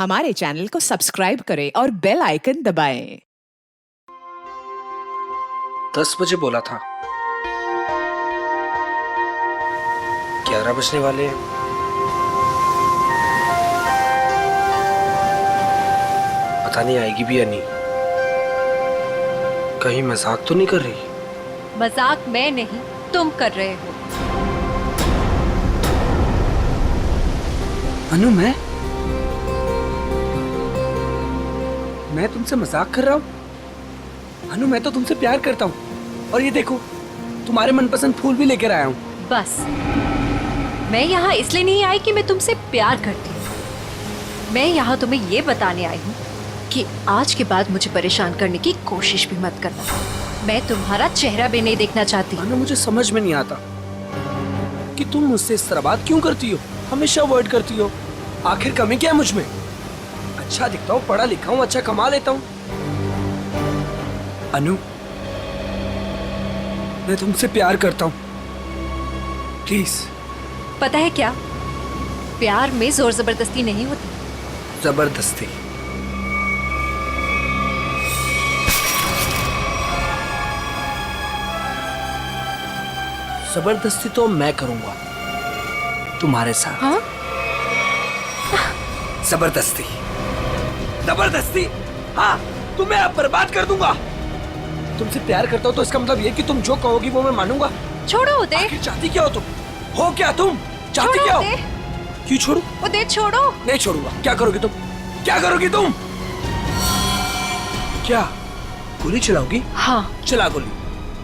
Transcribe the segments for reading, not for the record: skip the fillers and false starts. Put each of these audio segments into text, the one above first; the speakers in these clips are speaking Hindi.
हमारे चैनल को सब्सक्राइब करें और बेल आइकन दबाएं। 10 बजे बोला था, 11 बजने वाले हैं। पता नहीं आएगी भी या नहीं। कहीं मजाक तो नहीं कर रही? मजाक मैं नहीं, तुम कर रहे हो। अनु, मैं तुमसे मजाक कर रहा हूँ? अनु, मैं तो तुमसे प्यार करता हूँ। और ये देखो, तुम्हारे मनपसंद फूल भी लेकर आया हूँ। बस, मैं यहाँ इसलिए नहीं आई कि मैं तुमसे प्यार करती हूँ। मैं यहाँ तुम्हें ये बताने आई हूँ कि आज के बाद मुझे परेशान करने की कोशिश भी मत करना। मैं तुम्हारा चेहरा भी नहीं देखना चाहती। अनु, मुझे समझ में नहीं आता कि तुम मुझसे इस तरह बात क्यों करती हो, हमेशा अवॉइड करती हो। आखिर कमी क्या है मुझ में? अच्छा दिखता हूँ, पढ़ा लिखा हूँ, अच्छा कमा लेता हूँ। अनु, मैं तुमसे प्यार करता हूँ, प्लीज। पता है क्या, प्यार में जोर जबरदस्ती नहीं होती। जबरदस्ती? जबरदस्ती तो मैं करूंगा तुम्हारे साथ। हाँ? जबरदस्ती, जबरदस्ती, हाँ, तुम्हें अब बर्बाद कर दूंगा। तुमसे प्यार करता हूँ तो इसका मतलब ये कि तुम जो कहोगी वो मैं मानूंगा। छोड़ो उदय। आखिर चाहती क्या हो तुम? हो क्या तुम? चाहती क्या हो? क्यों छोड़ू? उदय छोड़ो। नहीं छोड़ूंगा। क्या करोगी तुम? क्या करोगी तुम? क्या गोली चलाओगी? हाँ। चला गोली,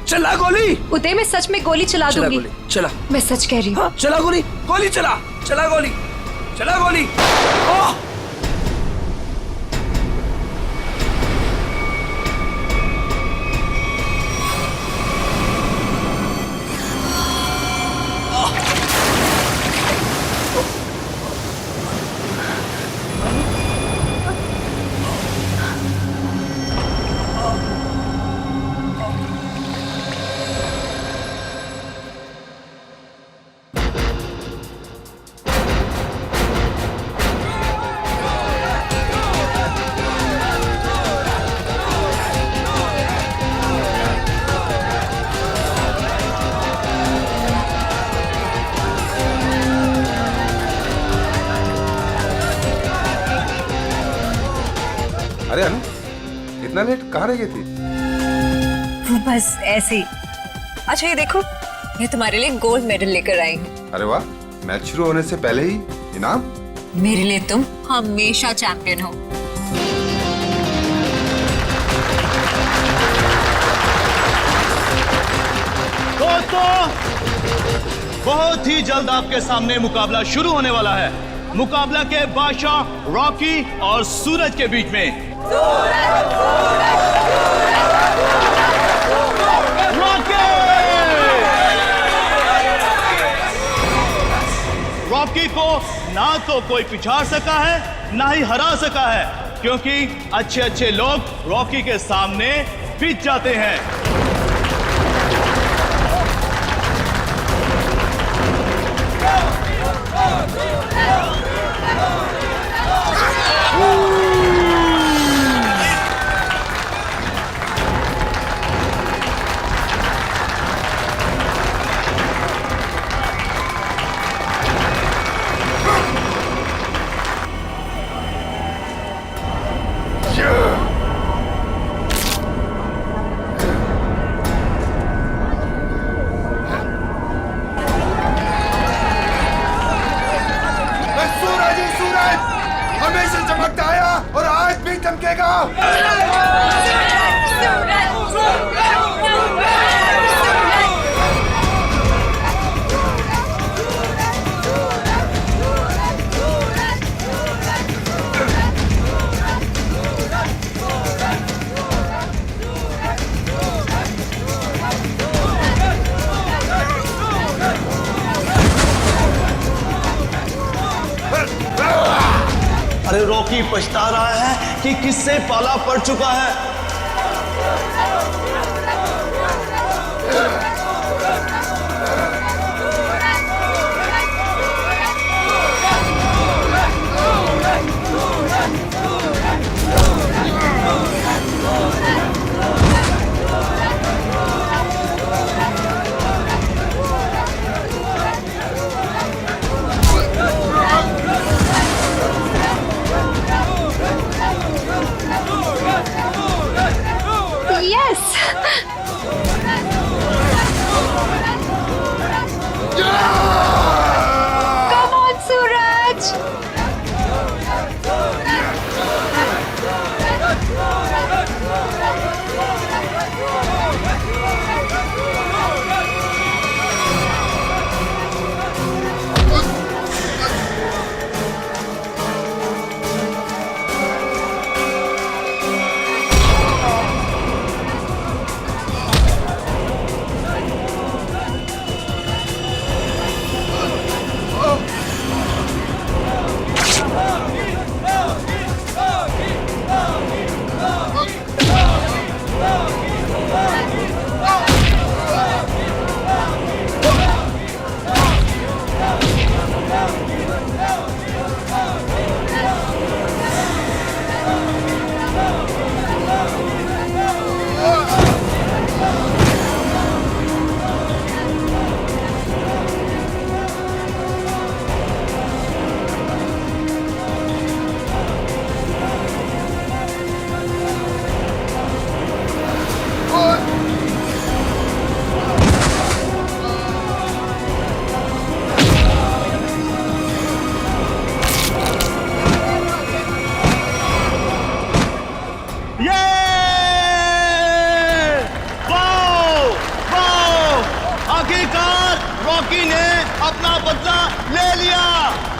चला गोली। उदय, मैं सच में गोली चला चला दूंगी। गोली, चला। मैं सच कह रही हूँ। हाँ, चला गोली, गोली चला, चला गोली, चला गोली। ओह! अरे अनु, इतना लेट कहाँ रह गई थी? बस ऐसे ही। अच्छा ये देखो, मैं तुम्हारे लिए गोल्ड मेडल लेकर आई हूँ। अरे वाह, मैच शुरू होने से पहले ही इनाम? मेरे लिए तुम हमेशा चैंपियन हो। दोस्तों, बहुत ही जल्द आपके सामने मुकाबला शुरू होने वाला है। मुकाबला के बादशाह रॉकी और सूरज के बीच में। रॉकी को ना तो कोई पिछाड़ सका है, ना ही हरा सका है, क्योंकि अच्छे अच्छे लोग रॉकी के सामने पिट जाते हैं। सूरज ही सूरज हमेशा चमकता आया और आज भी चमकेगा। अरे रॉकी पछता रहा है कि किससे पाला पड़ चुका है।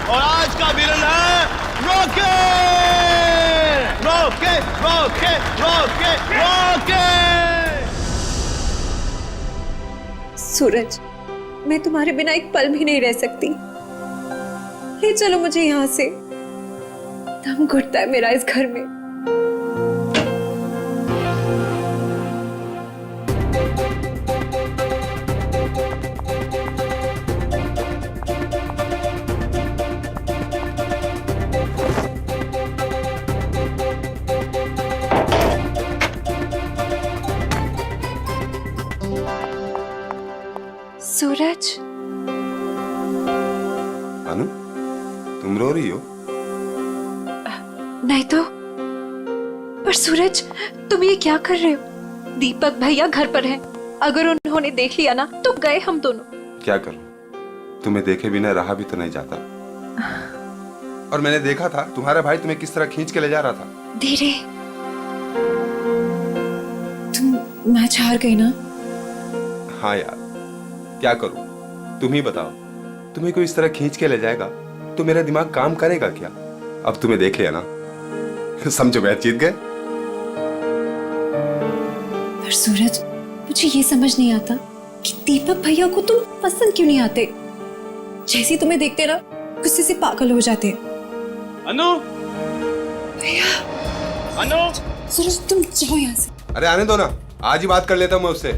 और आज का विलन है rocket. Rocket rocket rocket rocket. Suraj, मैं तुम्हारे बिना एक पल भी नहीं रह सकती। ले चलो मुझे यहाँ से, दम घुटता है मेरा इस घर में। सूरज, अनु, तुम रो रही हो? नहीं तो। पर सूरज, तुम ये क्या कर रहे हो? दीपक भैया घर पर हैं। अगर उन्होंने देख लिया ना तो गए हम दोनों। क्या करूं? तुम्हें देखे बिना रहा भी तो नहीं जाता। और मैंने देखा था तुम्हारा भाई तुम्हें किस तरह खींच के ले जा रहा था। धीरे। तुम मैच हार गई ना? हाँ यार, क्या करूं? तुम ही बताओ। तुम्हें कोई इस तरह खींच के ले जाएगा तो मेरा दिमाग काम करेगा क्या? अब तुम्हें देख लिया ना, समझो मैच जीत गए। पर सूरज, मुझे ये समझ नहीं आता कि दीपक भैया को तुम पसंद क्यों नहीं आते। जैसे तुम्हें देखते ना गुस्से से पागल हो जाते हैं। अनु, भैया। अनु, सूरज, तुम जाओ यहाँ से। अरे आने दो ना, आज ही बात कर लेता हूं मैं उससे।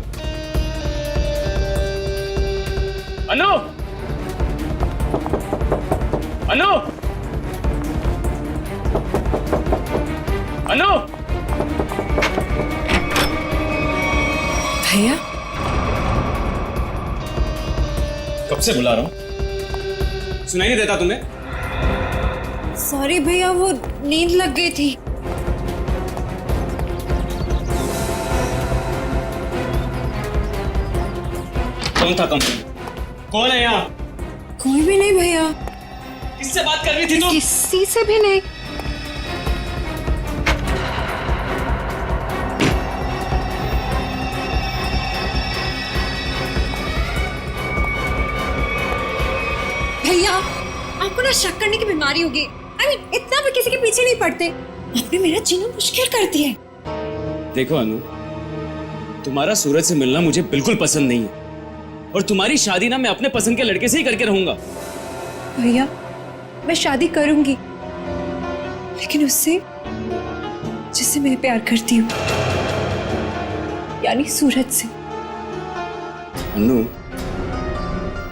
अनु, अनु, अनु। भैया, कब से बुला रहा हूं, सुनाई नहीं देता तुम्हें? सॉरी भैया, वो नींद लग गई थी। कौन था कंपनी? कौन है यहाँ? कोई भी नहीं भैया। किससे बात कर रही थी तुम? किसी से भी नहीं। भैया, आपको ना शक करने की बीमारी होगी। इतना भी किसी के पीछे नहीं पड़ते। आपने मेरा जीना मुश्किल कर दिया है। देखो अनु, तुम्हारा सूरज से मिलना मुझे बिल्कुल पसंद नहीं है, और तुम्हारी शादी ना मैं अपने पसंद के लड़के से ही करके रहूंगा। भैया, मैं शादी करूंगी, लेकिन उससे जिससे मैं प्यार करती हूँ, यानी सूरज से। अनु,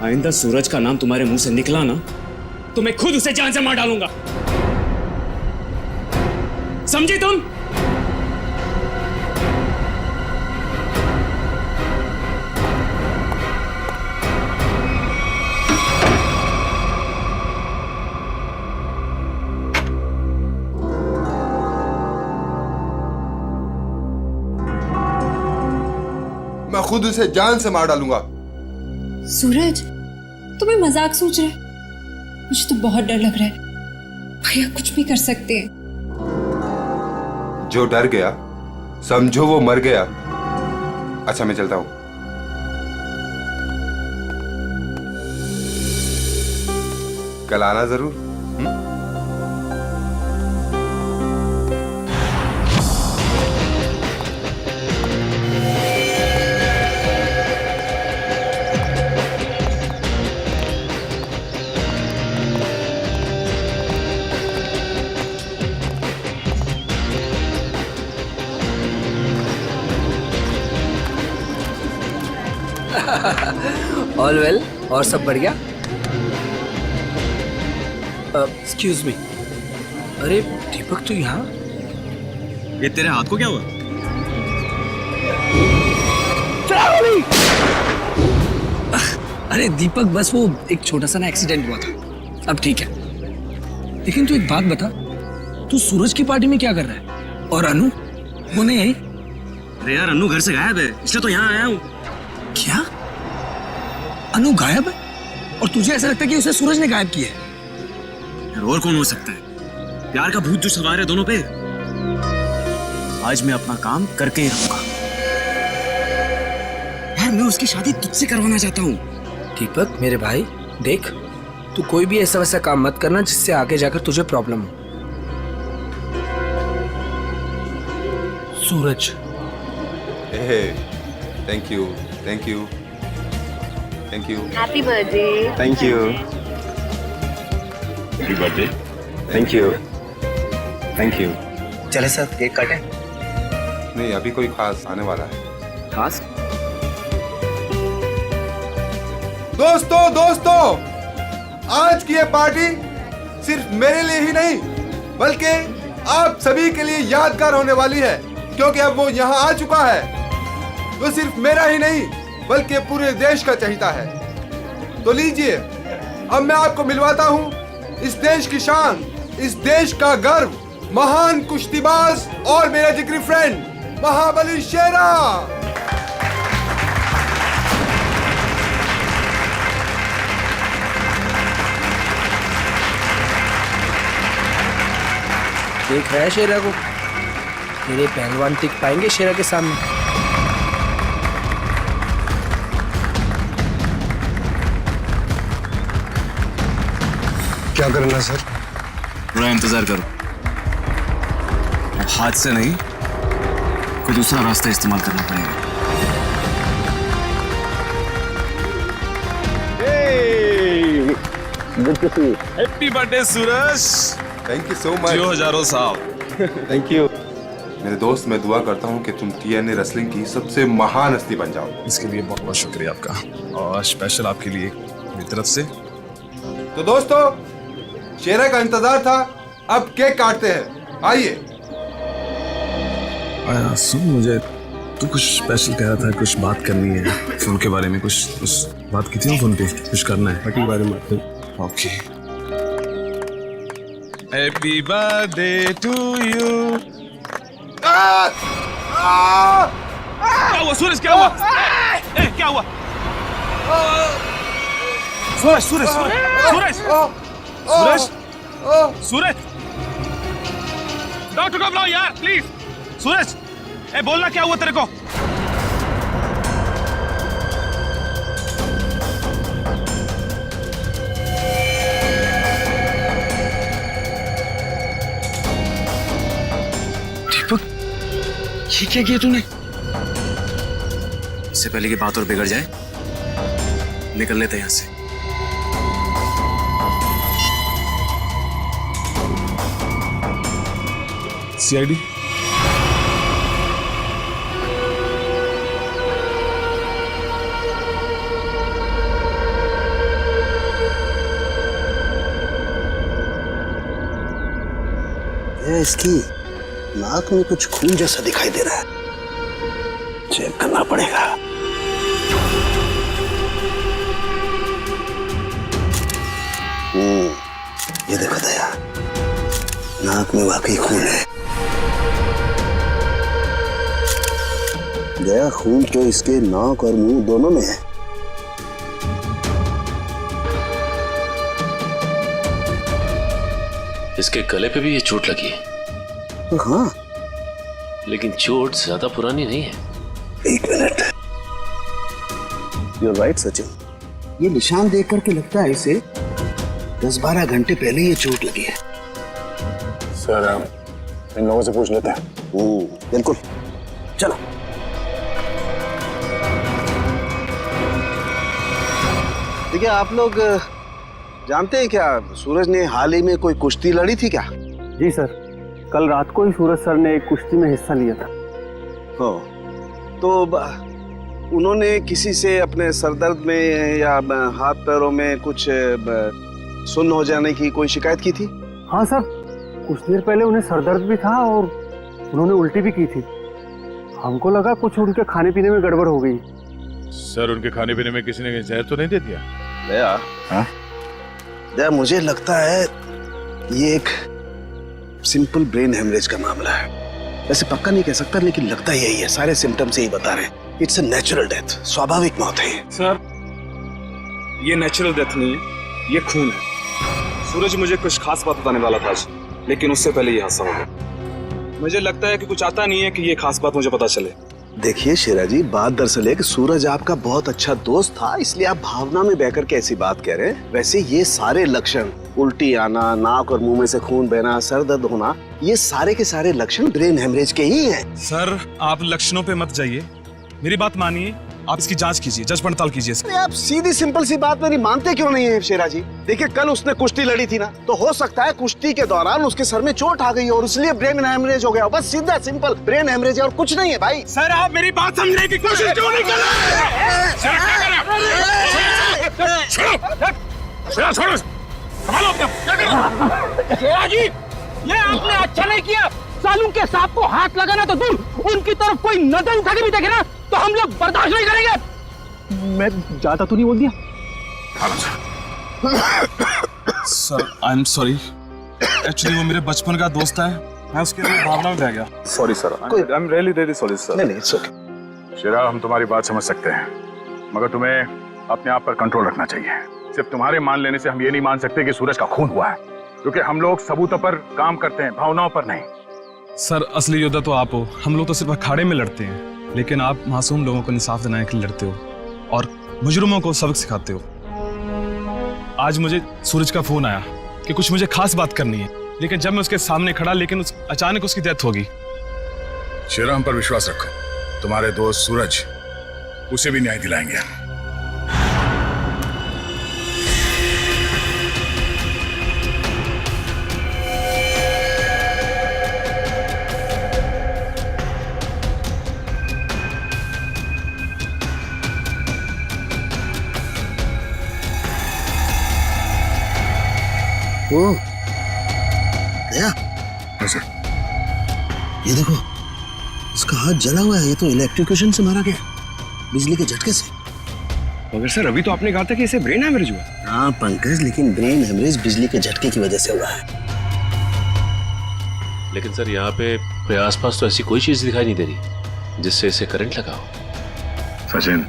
आइंदा सूरज का नाम तुम्हारे मुंह से निकला ना तो मैं खुद उसे जान से मार डालूंगा। समझी तुम? मैं खुद उसे जान से मार डालूंगा। सूरज, तुम्हें मजाक सोच रहे? मुझे तो बहुत डर लग रहा है। भैया कुछ भी कर सकते हैं। जो डर गया समझो वो मर गया। अच्छा, मैं चलता हूं। कल आना जरूर। ऑल वेल, और सब बढ़िया? एक्सक्यूज मी, अरे दीपक तू यहाँ? ये तेरे हाथ को क्या हुआ? अरे दीपक, बस वो एक छोटा सा ना एक्सीडेंट हुआ था, अब ठीक है। लेकिन तू एक बात बता, तू सूरज की पार्टी में क्या कर रहा है? और अनु वो नहीं आई? अरे यार, अनु घर से गायब है, इसलिए तो यहाँ आया हूँ। क्या? अनु गायब है? और तुझे ऐसा लगता है कि उसे सूरज ने गायब किया है? यार और कौन हो सकता है? प्यार का भूत जो सवार है दोनों पे। आज मैं अपना काम करके ही रहूंगा। यार मैं उसकी शादी तुझसे करवाना चाहता हूँ। दीपक मेरे भाई, देख तू कोई भी ऐसा वैसा काम मत करना जिससे आगे जाकर तुझे प्रॉब्लम हो। Suraj. Thank you, thank you, thank you, happy birthday. Thank you, happy birthday. Thank you, thank you. चले सर केक काटें। नहीं, अभी कोई खास आने वाला है। खास? दोस्तों, आज की ये पार्टी सिर्फ मेरे लिए ही नहीं बल्कि आप सभी के लिए यादगार होने वाली है, क्योंकि अब वो यहाँ आ चुका है। वो सिर्फ मेरा ही नहीं बल्कि पूरे देश का चहेता है। तो लीजिए, अब मैं आपको मिलवाता हूँ इस देश की शान, इस देश का गर्व, महान कुश्तीबाज और मेरा जिगरी फ्रेंड महाबली शेरा। देख रहा है शेरा को? मेरे पहलवान टिक पाएंगे शेरा के सामने? क्या करना सर? थोड़ा इंतजार करो, हाथ से नहीं कोई दूसरा रास्ता इस्तेमाल करना पड़ेगा। Happy birthday Suraj. Thank you so much. जियो हजारों साल। थैंक यू मेरे दोस्त। मैं दुआ करता हूँ कि तुम TNA रेसलिंग की सबसे महान हस्ती बन जाओ। इसके लिए बहुत बहुत शुक्रिया आपका, और स्पेशल आपके लिए मेरी तरफ से। तो दोस्तों, शेरा का इंतजार था, अब केक काटते हैं। आइए। सुन, मुझे तू कुछ स्पेशल कह रहा था, कुछ बात करनी है फोन के बारे में। कुछ बात की थी ना फोन पे, कुछ करना है पार्टी के बारे में। Okay. Happy birthday to you. क्या हुआ सूरज? क्या हुआ? क्या हुआ? सूरज सूरज सूरज सूरज सूरज, डॉक्टर को बुलाओ यार प्लीज। सूरज, बोलना क्या हुआ तेरे को? दीपक, ये क्या किया तूने? इससे पहले की बात और बिगड़ जाए, निकल लेते हैं यहाँ से। CID इसकी नाक में कुछ खून जैसा दिखाई दे रहा है, चेक करना पड़ेगा। ये देखो दया, नाक में वाकई खून है। दया, खून तो इसके नाक और मुंह दोनों में है। इसके गले पे भी ये चोट लगी है। तो हाँ, लेकिन चोट ज्यादा पुरानी नहीं है। एक मिनट। You're right, Sachin. ये निशान देख करके लगता है इसे 10-12 घंटे पहले ये चोट लगी है। सर, इन लोगों से पूछ लेते हैं। बिल्कुल, चलो। देखिए, आप लोग जानते हैं क्या, सूरज ने हाल ही में कोई कुश्ती लड़ी थी क्या? जी सर, कल रात को ही सूरज सर ने एक कुश्ती में हिस्सा लिया था। हो, तो उन्होंने किसी से अपने सरदर्द में या हाथ पैरों में कुछ सुन्न हो जाने की कोई शिकायत की थी? हाँ सर, कुछ देर पहले उन्हें सरदर्द भी था और उन्होंने उल्टी भी की थी। हमको लगा कुछ उनके खाने पीने में गड़बड़ हो गई। सर, उनके खाने पीने में किसी ने जहर तो नहीं दे दिया? दया, हाँ? दया, मुझे लगता है ये एक सिंपल ब्रेन हेमरेज का मामला है। वैसे पक्का नहीं कह सकता, लेकिन लगता यही है। सारे सिम्टम्स यही बता रहे हैं। इट्स अ नेचुरल डेथ, स्वाभाविक मौत है ये। सर, ये नेचुरल डेथ नहीं है, ये खून है। सूरज मुझे कुछ खास बात बताने वाला था आज, लेकिन उससे पहले ये हादसा हो गया। मुझे लगता है कि कुछ आता नहीं है कि ये खास बात मुझे पता चले। देखिए शेरा जी, बात दरअसल है कि सूरज आपका बहुत अच्छा दोस्त था, इसलिए आप भावना में बहकर के ऐसी बात कह रहे हैं। वैसे ये सारे लक्षण, उल्टी आना, नाक और मुंह में से खून बहना, सर दर्द होना, ये सारे के सारे लक्षण ब्रेन हेमरेज के ही हैं। सर आप लक्षणों पे मत जाइए, मेरी बात मानिए, आप इसकी जांच कीजिए, जांच पड़ताल कीजिए। अरे आप सीधी सिंपल सी बात मेरी मानते क्यों नहीं है शेरा जी? देखिए कल उसने कुश्ती लड़ी थी ना, तो हो सकता है कुश्ती के दौरान उसके सर में चोट आ गई और इसलिए ब्रेन हेमरेज हो गया। बस सीधा सिंपल ब्रेन हेमरेज है और कुछ नहीं है भाई। सर आप मेरी बात समझने की कोशिश क्यों नहीं कर रहे? शेरा जी, ये आपने अच्छा नहीं किया। सालू के सांप को हाथ लगाना तो दूर, उनकी तरफ कोई नजर उठा के भी देखे ना तो हम लोग बर्दाश्त नहीं करेंगे। मैं ज्यादा तो नहीं बोल दिया? Sir I am sorry, actually वो मेरे बचपन का दोस्त है, मैं उसके लिए भावना में बह गया। Sorry sir, I am really sorry sir. नहीं इट्स ओके। शेरा, हम तुम्हारी बात समझ सकते हैं, मगर तुम्हें अपने आप पर कंट्रोल रखना चाहिए। सिर्फ तुम्हारे मान लेने से हम ये नहीं मान सकते कि सूरज का खून हुआ है, क्योंकि हम लोग सबूतों पर काम करते हैं, भावनाओं पर नहीं। सर असली योद्धा तो आप हो, हम लोग तो सिर्फ अखाड़े में लड़ते हैं, लेकिन आप मासूम लोगों को इंसाफ दिलाने के लिए लड़ते हो और मुजरिमों को सबक सिखाते हो। आज मुझे सूरज का फोन आया कि कुछ मुझे खास बात करनी है, लेकिन जब मैं उसके सामने खड़ा, लेकिन अचानक उसकी डेथ हो गई। शेरा, हम पर विश्वास रखो, तुम्हारे दोस्त सूरज, उसे भी न्याय दिलाएंगे। ओ, गया? ये देखो, इसका हाथ जला हुआ है, ये तो इलेक्ट्रिक्यूशन से मारा गया, बिजली के झटके से। मगर सर अभी तो आपने कहा था कि इसे ब्रेन हेमरेज हुआ। हाँ पंकज, लेकिन ब्रेन हेमरेज बिजली के झटके की वजह से हुआ है। लेकिन सर यहाँ पे आसपास तो ऐसी कोई चीज दिखाई नहीं दे रही जिससे इसे करंट लगा हो। सचिन,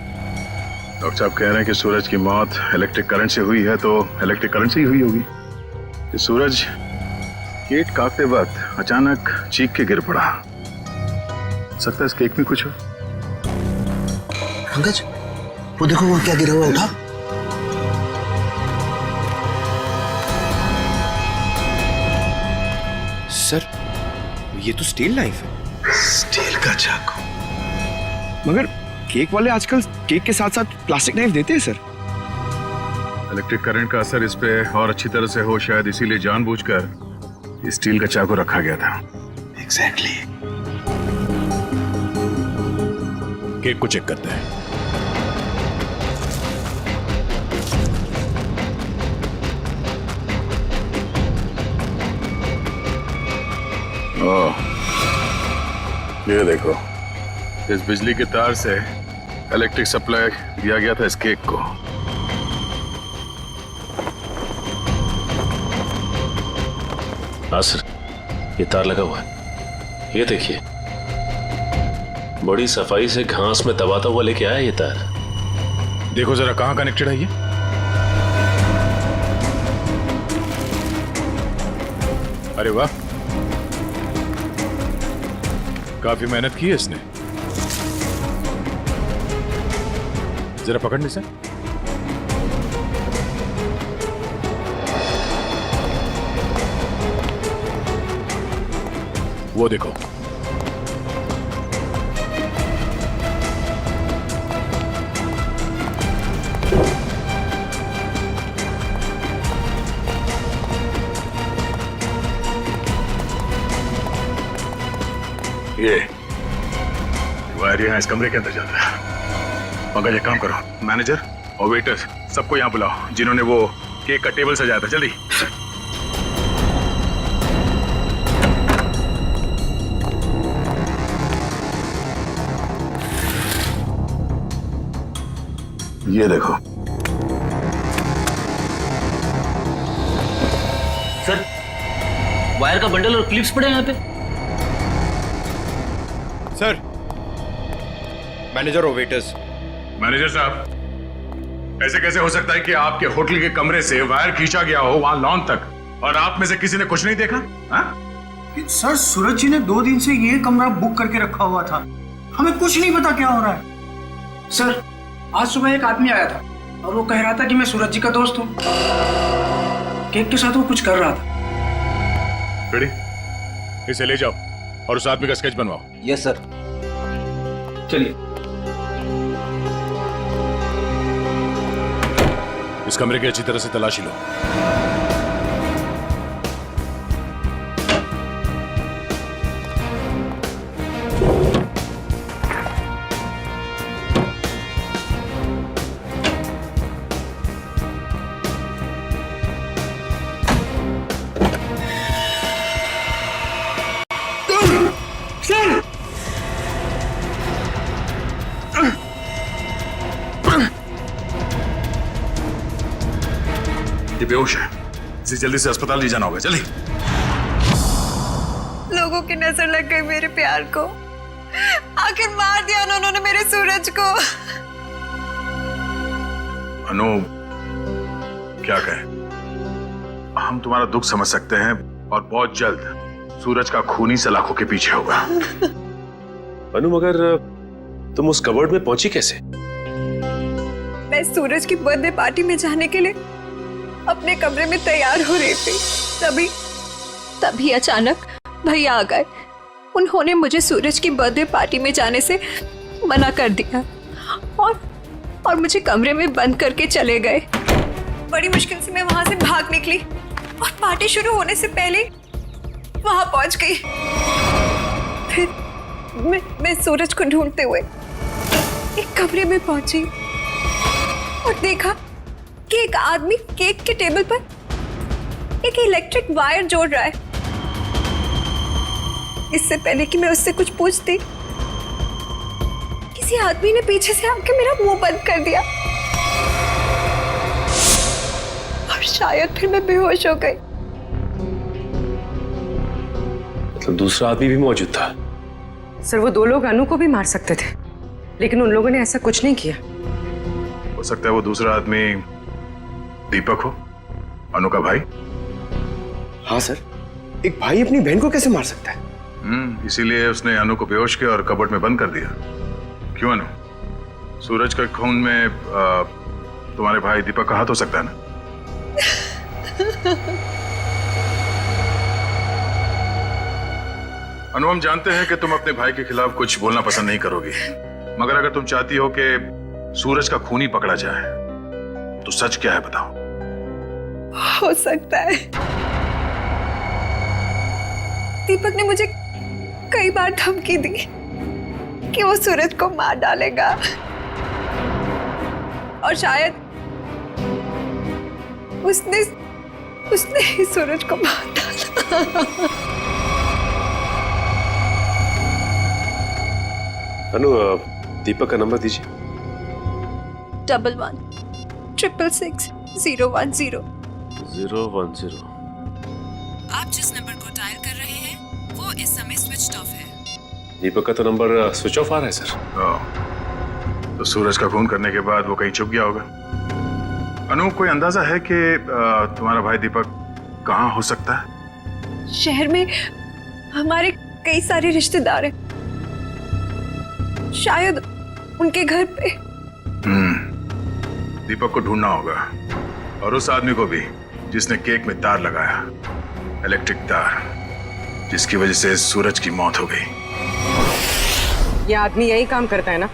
डॉक्टर साहब कह रहे हैं कि सूरज की मौत इलेक्ट्रिक करंट से हुई है, तो इलेक्ट्रिक करंट से ही हुई होगी। कि सूरज केक काटते वक्त अचानक चीख के गिर पड़ा। सकता है इस केक में कुछ हो। पंकज, वो देखो वो क्या गिरा हुआ, उठा। सर ये तो स्टील नाइफ है। स्टील का चाकू। मगर केक वाले आजकल केक के साथ साथ प्लास्टिक नाइफ देते हैं सर। इलेक्ट्रिक करंट का असर इस पे और अच्छी तरह से हो, शायद इसीलिए जानबूझकर स्टील का चाकू रखा गया था। एग्जैक्टली। केक को चेक करते हैं। ओह, ये देखो, इस बिजली के तार से इलेक्ट्रिक सप्लाई दिया गया था इस केक को। हाँ सर, ये तार लगा हुआ है, ये देखिए, बड़ी सफाई से घास में दबाता हुआ लेके आया ये तार। देखो जरा कहां कनेक्टेड है ये। अरे वाह, काफी मेहनत की है इसने। जरा पकड़ने से। वो देखो, ये वायर यहाँ इस कमरे के अंदर जाता है। मगर ये काम करो, मैनेजर और वेटर सबको यहाँ बुलाओ जिन्होंने वो केक का टेबल सजाया था। जल्दी। ये देखो सर, वायर का बंडल और क्लिप्स पड़े हैं यहाँ पे। सर, मैनेजर और वेटर्स। मैनेजर साहब, ऐसे कैसे हो सकता है कि आपके होटल के कमरे से वायर खींचा गया हो वहां लॉन तक, और आप में से किसी ने कुछ नहीं देखा? हा? सर, सूरज जी ने 2 दिन से ये कमरा बुक करके रखा हुआ था। हमें कुछ नहीं पता क्या हो रहा है। सर, आज सुबह एक आदमी आया था और वो कह रहा था कि मैं सूरज जी का दोस्त हूँ। केक के साथ वो कुछ कर रहा था। रेडी, इसे ले जाओ और उस आदमी का स्केच बनवाओ। Yes sir. चलिए। इस कमरे की अच्छी तरह से तलाशी लो। ये बेहोश है, इसे जल्दी से अस्पताल ले जाना होगा। चलिए। लोगों की नजर लग गई मेरे प्यार को। आखिर मार दिया ना उन्होंने मेरे सूरज को। अनु, क्या कहें, हम तुम्हारा दुख समझ सकते हैं और बहुत जल्द सूरज का खूनी सलाखों के पीछे होगा। अनु, मगर तुम उस कबर्ड में पहुंची कैसे? मैं सूरज की बर्थडे पार्टी में जाने के लिए अपने कमरे में तैयार हो रही थी। तभी अचानक भैया आ गए। उन्होंने मुझे सूरज की बर्थडे पार्टी में जाने से मना कर दिया और मुझे कमरे में बंद करके चले गए। बड़ी मुश्किल से मैं वहां से भाग निकली और पार्टी शुरू होने से पहले वहां पहुंच गई। फिर मैं सूरज को ढूंढते हुए एक कमरे में पहुंची और देखा कि एक आदमी केक के टेबल पर एक इलेक्ट्रिक वायर जोड़ रहा है। इससे पहले कि मैं उससे कुछ पूछती, किसी आदमी ने पीछे से आके मेरा मुंह बंद कर दिया और शायद फिर मैं बेहोश हो गई। मतलब दूसरा आदमी भी मौजूद था? सर, वो 2 लोग अनु को भी मार सकते थे, लेकिन उन लोगों ने ऐसा कुछ नहीं किया। हो सकता है वो दूसरा आदमी दीपक हो, अनु का भाई। हाँ सर, एक भाई अपनी बहन को कैसे मार सकता है? इसीलिए उसने अनु को बेहोश किया और कबर्ड में बंद कर दिया। क्यों अनु, सूरज के खून में तुम्हारे भाई दीपक का हाथ हो सकता है ना? अनु, हम जानते हैं कि तुम अपने भाई के खिलाफ कुछ बोलना पसंद नहीं करोगी, मगर अगर तुम चाहती हो कि सूरज का खूनी पकड़ा जाए तो सच क्या है बताओ। हो सकता है दीपक ने मुझे कई बार धमकी दी कि वो सूरज को मार डालेगा और शायद उसने ही सूरज को मार डाला। अनु, दीपक का नंबर दीजिए। 11 666 010 010। आप जिस नंबर को डायल कर रहे हैं वो इस समय स्विच ऑफ है। दीपक का तो नंबर स्विच ऑफ आ रहा है सर। तो सूरज का खून करने के बाद वो कहीं छुप गया होगा। अनु, कोई अंदाजा है कि तुम्हारा भाई दीपक कहाँ हो सकता है? शहर में हमारे कई सारे रिश्तेदार हैं, शायद उनके घर पे। दीपक को ढूंढना होगा और उस आदमी को भी जिसने केक में तार लगाया, इलेक्ट्रिक तार, जिसकी वजह से सूरज की मौत हो गई। ये आदमी यही काम करता है ना?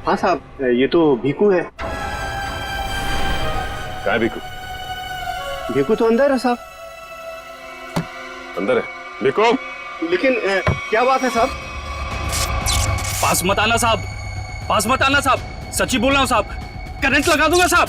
हाँ साहब, ये तो भीकू है। क्या है भीकू? भीकू तो अंदर है साहब। अंदर है भीकू? लेकिन क्या बात है साहब? पास मत आना साहब, पास मत आना साहब, सच्ची बोल रहा हूं साहब, करंट लगा दूंगा साहब।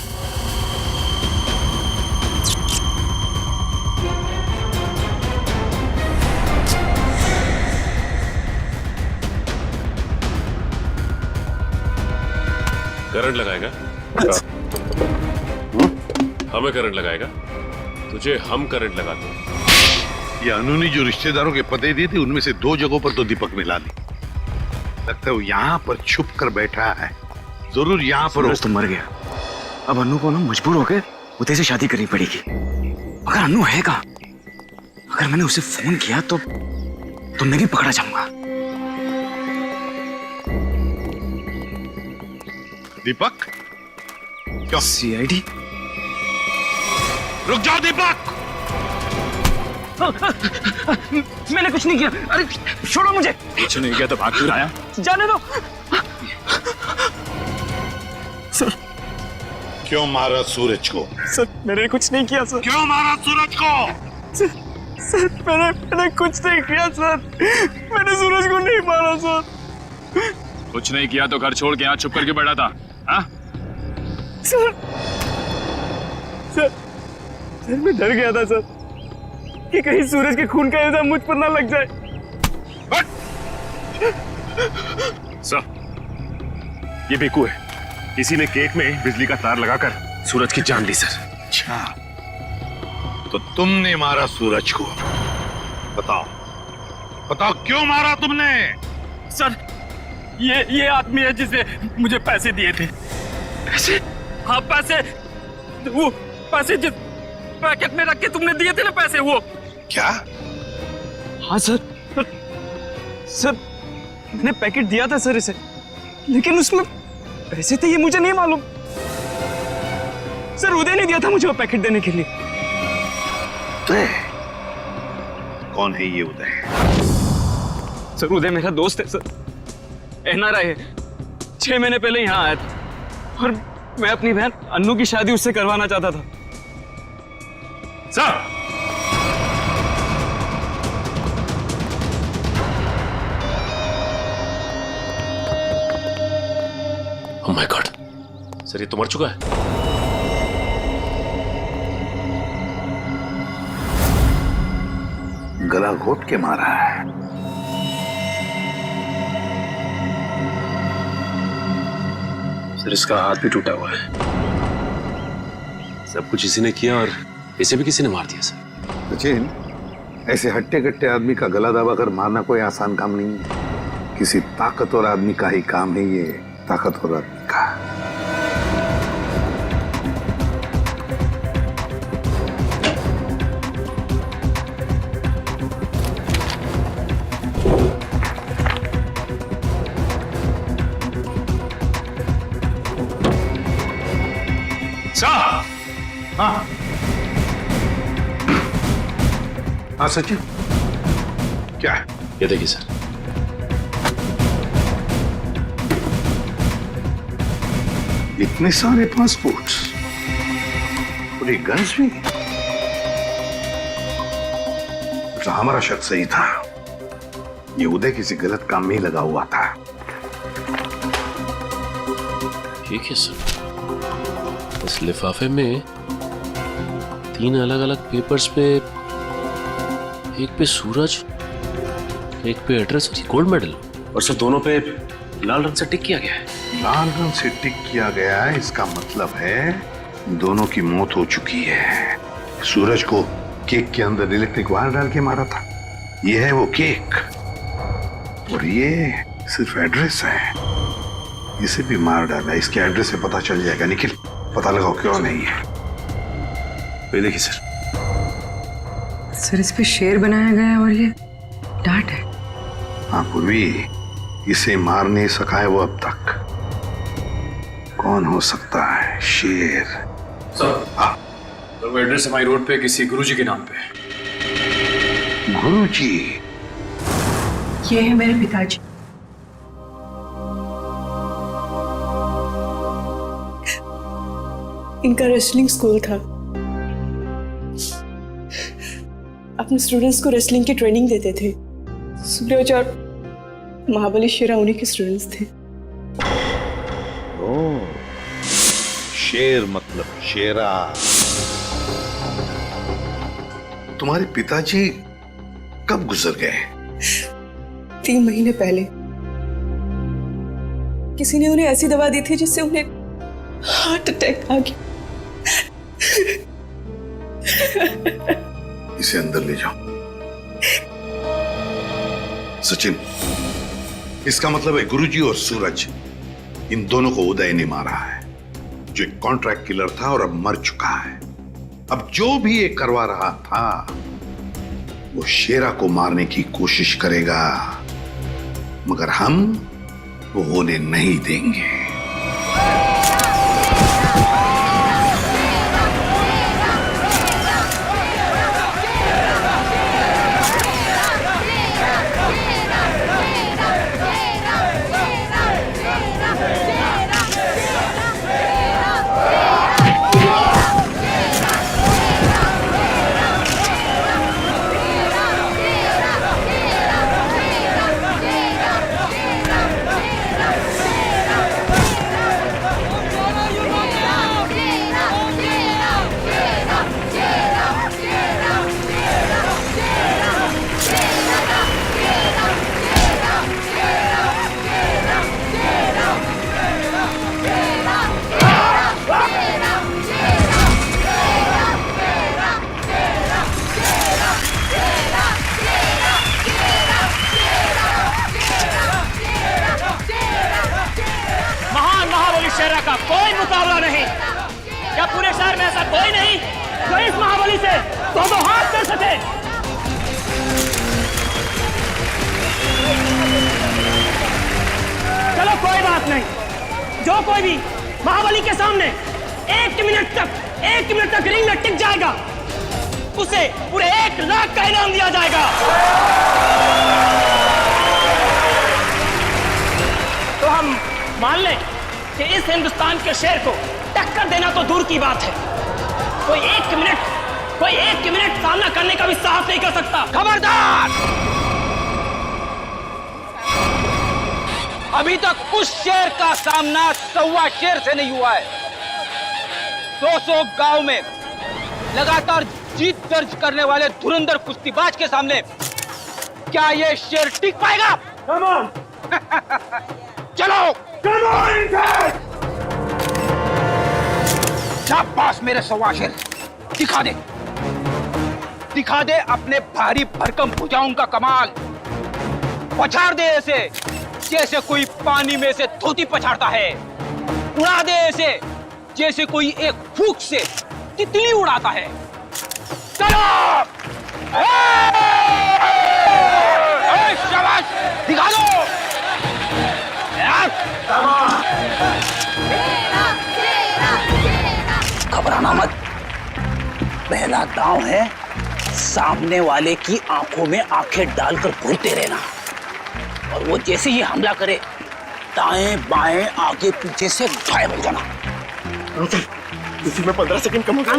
करंट लगाएगा? हमें करंट लगाएगा? तुझे हम करंट लगाते हैं। ये अनु ने जो रिश्तेदारों के पते दिए थे उनमें से 2 जगहों पर तो दीपक मिला ली। लगता है वो यहाँ पर छुप कर बैठा है, जरूर यहाँ पर। तो मर गया, अब अनु को ना मजबूर होकर उदय से शादी करनी पड़ेगी। अगर अनु है कहाँ? अगर मैंने उसे फोन किया तो मैं भी पकड़ा जाऊंगा। दीपक क्यों? सीआईडी? रुक जाओ दीपक! मैंने कुछ नहीं किया। अरे छोड़ो मुझे। कुछ नहीं किया तो भाग क्यों आया? जाने दो। सर क्यों मारा सूरज को? सर मैंने कुछ नहीं किया सर। क्यों मारा सूरज को? सर मैंने कुछ नहीं किया सर। मैंने सूरज को नहीं मारा सर। कुछ नहीं किया तो घर छोड़ के यहाँ चुप करके बैठा था? हाँ? सर मैं डर गया था सर कि कहीं सूरज के खून का इल्जाम मुझ पर ना लग जाए। सर ये बेकू है। किसी ने केक में बिजली का तार लगाकर सूरज की जान ली सर। अच्छा तो तुमने मारा सूरज को? बताओ क्यों मारा तुमने? सर ये आदमी है जिसे मुझे पैसे दिए थे। पैसे? हाँ पैसे। वो पैसे जिस पैकेट में रख के तुमने दिए थे ना पैसे, वो। क्या? हाँ सर मैंने पैकेट दिया था सर इसे, लेकिन उसमें पैसे थे ये मुझे नहीं मालूम। सर उदय ने दिया था मुझे वो पैकेट देने के लिए। कौन है ये उदय? सर उदय मेरा दोस्त है सर। एनआरआई है। 6 महीने पहले यहाँ आया था और मैं अपनी बहन अन्नू की शादी उससे करवाना चाहता था। Sir oh my God, sir ये तो मर चुका है। गला घोट के मारा है। सर इसका हाथ भी टूटा हुआ है। सब कुछ इसी ने किया और इसे भी किसी ने मार दिया सर। सचिन, ऐसे हट्टे कट्टे आदमी का गला दबाकर मारना कोई आसान काम नहीं है। किसी ताकतवर आदमी का ही काम है ये, ताकतवर आदमी का। हाँ सचिन, क्या है? ये देखिए सर। इतने सारे पासपोर्ट, पूरी गन्स भी। तो हमारा शक सही था, ये उदय किसी गलत काम में ही लगा हुआ था। ठीक है सर, इस लिफाफे में 3 अलग अलग पेपर्स पे, एक पे सूरज, एक पे एड्रेस और गोल्ड मेडल, और सर दोनों पे लाल रंग से टिक किया गया है। लाल रंग से टिक किया गया है, इसका मतलब है दोनों की मौत हो चुकी है। सूरज को केक के अंदर इलेक्ट्रिक वायर डाल के मारा था, ये है वो केक, और ये सिर्फ एड्रेस है, इसे भी मार डाला। इसके एड्रेस से पता चल जाएगा। निखिल, पता लगाओ क्यों नहीं है। ये देखिए सर। सर इस पे शेर बनाया गया है और ये डांट है। हाँ पूर्वी, इसे मार नहीं सका है वो अब तक। कौन हो सकता है? शेर। सर वो एड्रेस हमारी रोड पे किसी गुरुजी के नाम पे। गुरुजी? ये है मेरे पिताजी। इनका रेसलिंग स्कूल था। अपने स्टूडेंट्स को रेसलिंग की ट्रेनिंग देते थे। सूरज और महाबली शेरा उन्हीं के स्टूडेंट्स थे। ओह, शेर मतलब शेरा। तुम्हारे पिताजी कब गुजर गए? 3 महीने पहले। किसी ने उन्हें ऐसी दवा दी थी जिससे उन्हें हार्ट अटैक आ गया। इसे अंदर ले जाओ। सचिन, इसका मतलब है गुरुजी और सूरज, इन दोनों को उदय ने मारा है, जो एक कॉन्ट्रैक्ट किलर था और अब मर चुका है। अब जो भी ये करवा रहा था वो शेरा को मारने की कोशिश करेगा, मगर हम वो होने नहीं देंगे। का कोई मुकाबला नहीं। क्या पूरे शहर में ऐसा कोई नहीं जो इस महाबली से दो हाथ कर सके? चलो कोई बात नहीं, जो कोई भी महाबली के सामने एक मिनट तक रिंग में टिक जाएगा उसे पूरे 1 लाख का इनाम दिया जाएगा। तो हम मान लें कि इस हिंदुस्तान के शेर को टक्कर देना तो दूर की बात है, कोई एक मिनट सामना करने का भी साहस नहीं कर सकता। खबरदार! अभी तक उस शेर का सामना 1.25 शेर से नहीं हुआ है। 200 गांव में लगातार जीत दर्ज करने वाले धुरंधर कुश्तीबाज के सामने क्या ये शेर टिक पाएगा? Come on! चलो! Come on! शाबाश मेरे 1.25 शेर, दिखा दे अपने भारी भरकम भुजाओं का कमाल। पछाड़ दे ऐसे जैसे कोई पानी में से धोती पछाड़ता है, उड़ा दे ऐसे जैसे कोई एक फूंक से तितली उड़ाता है। चलो! शाबाश, दिखा दो यार। घबराना मत, पहला दांव है सामने वाले की आंखों में आंखें डालकर घूरते रहना, और वो जैसे ही हमला करे दाएं बाएं आगे पीछे से गायब हो जाना। इसी में 15 सेकंड कम हो गए।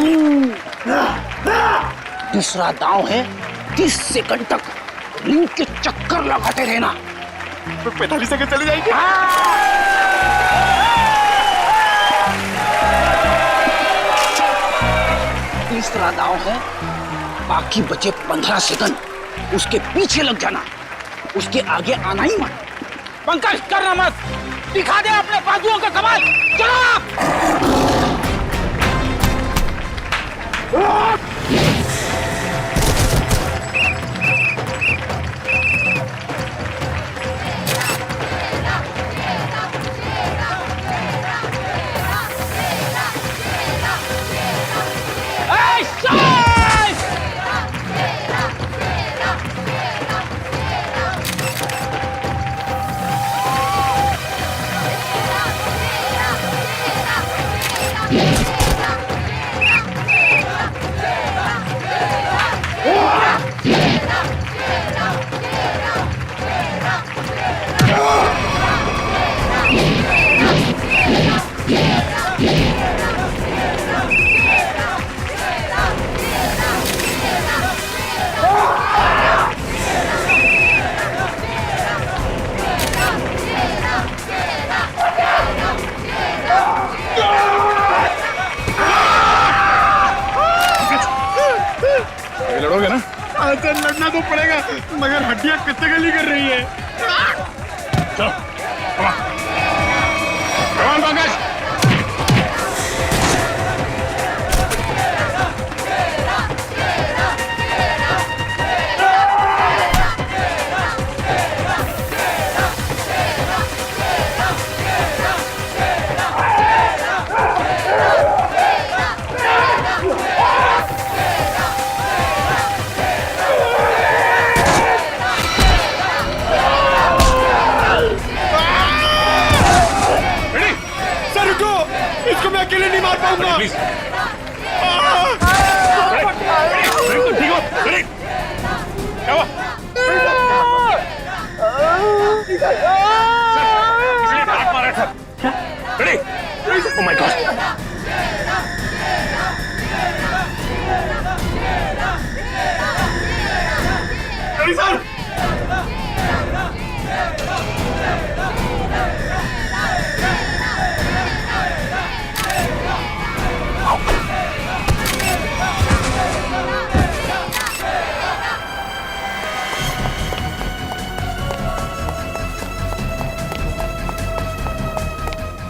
दूसरा दांव है 30 सेकंड तक रिंग के चक्कर लगाते रहना। 45 सेकंड चली जाएगी। तीसरा दांव है बाकी बचे 15 सेकंड उसके पीछे लग जाना, उसके आगे आना ही मत। पंकज करना मत, दिखा दे अपने बाजुओं का कमाल। चलो! लड़ोगे ना? अच्छा, लड़ना तो पड़ेगा, मगर हड्डियां कितने गली कर रही है। चलो, कमान पंकज। इसको मैं अकेले नहीं मार पाऊंगा। प्लीज ठीक हो? क्या हुआ? इसने हाथ मारा था। Ready? Oh my God. Ready sir?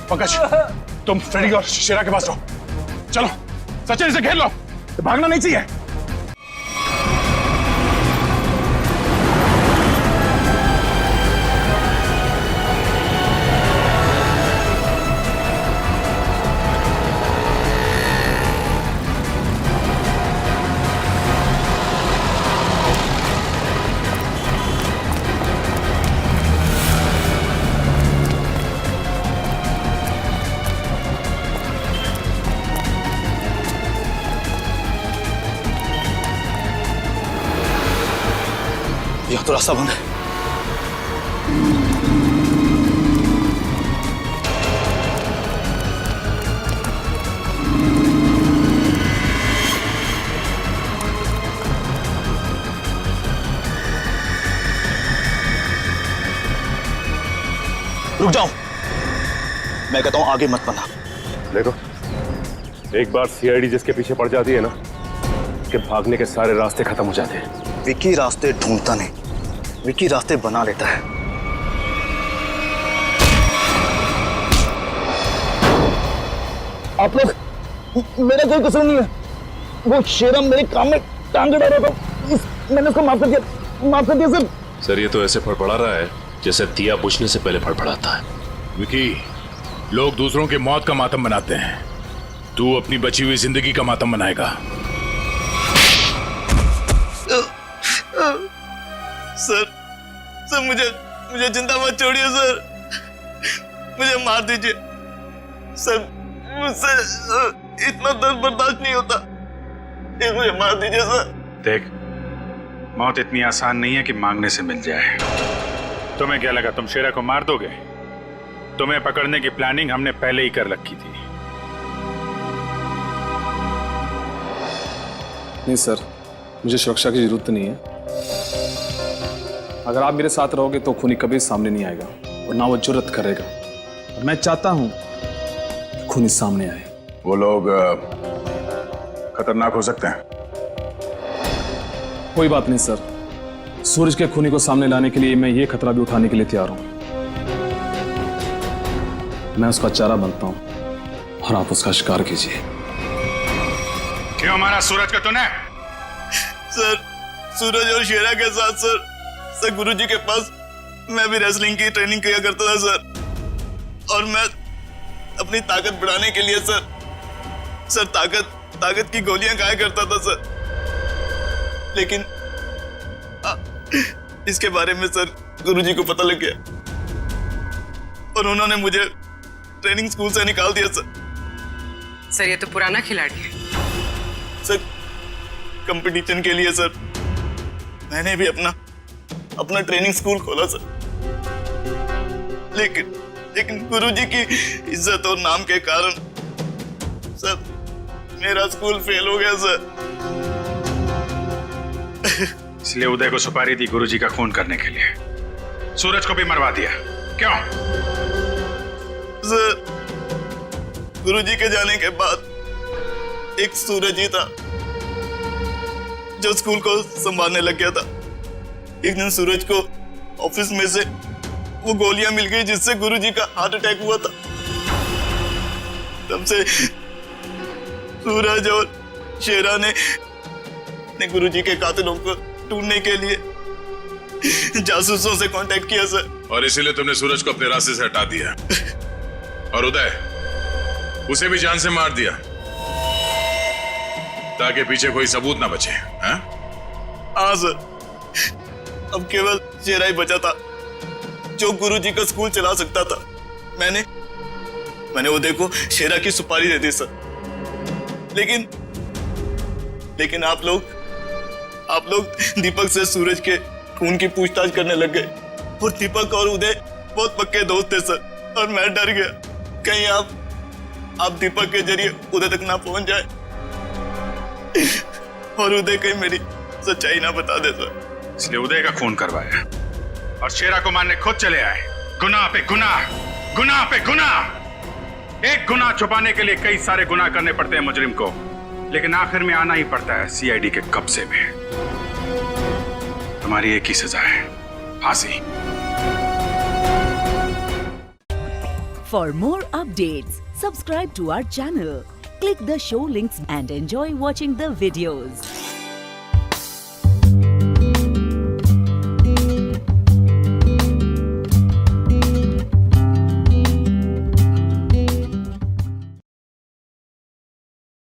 Pankaj, तुम फ्रेडी और शेरा के पास रहो। चलो, सचिन से घेर लो, भागना नहीं चाहिए। यहाँ तो रास्ता बंद है। रुक जाओ, मैं कहता हूं आगे मत बढ़ना। देखो, एक बार सीआईडी जिसके पीछे पड़ जाती है ना, उसके भागने के सारे रास्ते खत्म हो जाते हैं। विकी रास्ते ढूंढता नहीं, विकी रास्ते बना लेता है। आप लोग, मेरा कोई कसूर नहीं है। वो शेरा मेरे काम में टांग अड़ा रहा था, मैंने उसको माफ कर दिया सर। सर, ये तो ऐसे फड़फड़ा रहा है जैसे दिया बुझने से पहले फड़फड़ाता है। विकी, लोग दूसरों की मौत का मातम मनाते हैं, तू अपनी बची हुई जिंदगी का मातम मनाएगा। सर मुझे जिंदा मत छोड़िए सर, मुझे मार दीजिए सर, मुझसे इतना दर्द बर्दाश्त नहीं होता, मुझे मार दीजिए सर। देख, मौत इतनी आसान नहीं है कि मांगने से मिल जाए। तुम्हें क्या लगा तुम शेरा को मार दोगे? तुम्हें पकड़ने की प्लानिंग हमने पहले ही कर रखी थी। नहीं सर, मुझे सुरक्षा की जरूरत नहीं है। अगर आप मेरे साथ रहोगे तो खूनी कभी सामने नहीं आएगा और ना वो जुर्रत करेगा। और मैं चाहता हूं कि खूनी सामने आए। वो लोग खतरनाक हो सकते हैं। कोई बात नहीं सर, सूरज के खूनी को सामने लाने के लिए मैं ये खतरा भी उठाने के लिए तैयार हूं। मैं उसका चारा बनता हूं और आप उसका शिकार कीजिए। क्यों मारा सूरज का तूने? सर, सूरज और शेरा के साथ सर गुरुजी के पास मैं भी रेसलिंग की ट्रेनिंग किया करता था सर, और मैं अपनी ताकत बढ़ाने के लिए सर ताकत की गोलियां खाया करता था सर। लेकिन इसके बारे में सर गुरुजी को पता लग गया और उन्होंने मुझे ट्रेनिंग स्कूल से निकाल दिया सर ये तो पुराना खिलाड़ी है सर। कंपटीशन के लिए सर मैंने भी अपना ट्रेनिंग स्कूल खोला सर, लेकिन गुरुजी की इज्जत और नाम के कारण सर मेरा स्कूल फेल हो गया सर। इसलिए उदय को सुपारी दी गुरुजी का खून करने के लिए, सूरज को भी मरवा दिया। क्यों? सर, गुरुजी के जाने के बाद एक सूरज ही था जो स्कूल को संभालने लग गया था। एक दिन सूरज को ऑफिस में से वो गोलियां मिल गई जिससे गुरुजी का हार्ट अटैक हुआ था। तब से सूरज और शेरा ने गुरुजी के कातिलों को ढूंढने के लिए जासूसों से कांटेक्ट किया सर। और इसीलिए तुमने सूरज को अपने रास्ते से हटा दिया और उदय उसे भी जान से मार दिया ताकि पीछे कोई सबूत ना बचे। हाँ सर, अब केवल शेरा ही बचा था जो गुरुजी का स्कूल चला सकता था। मैंने उदय को शेरा की सुपारी दे दी सर, लेकिन आप लोग दीपक से सूरज के खून की पूछताछ करने लग गए और दीपक और उदय बहुत पक्के दोस्त थे सर, और मैं डर गया कहीं आप दीपक के जरिए उदय तक ना पहुंच जाए और उदय कहीं मेरी सच्चाई ना बता दे सर। इसलिए उदय का खून करवाया और शेरा को मारने खुद चले आए। गुनाह पे गुनाह, गुनाह पे गुनाह। एक गुनाह छुपाने के लिए कई सारे गुनाह करने पड़ते हैं मुजरिम को, लेकिन आखिर में आना ही पड़ता है सीआईडी के कब्जे में। हमारी एक ही सजा है, फांसी। For more updates, subscribe to our channel, click the show links and enjoy watching the videos.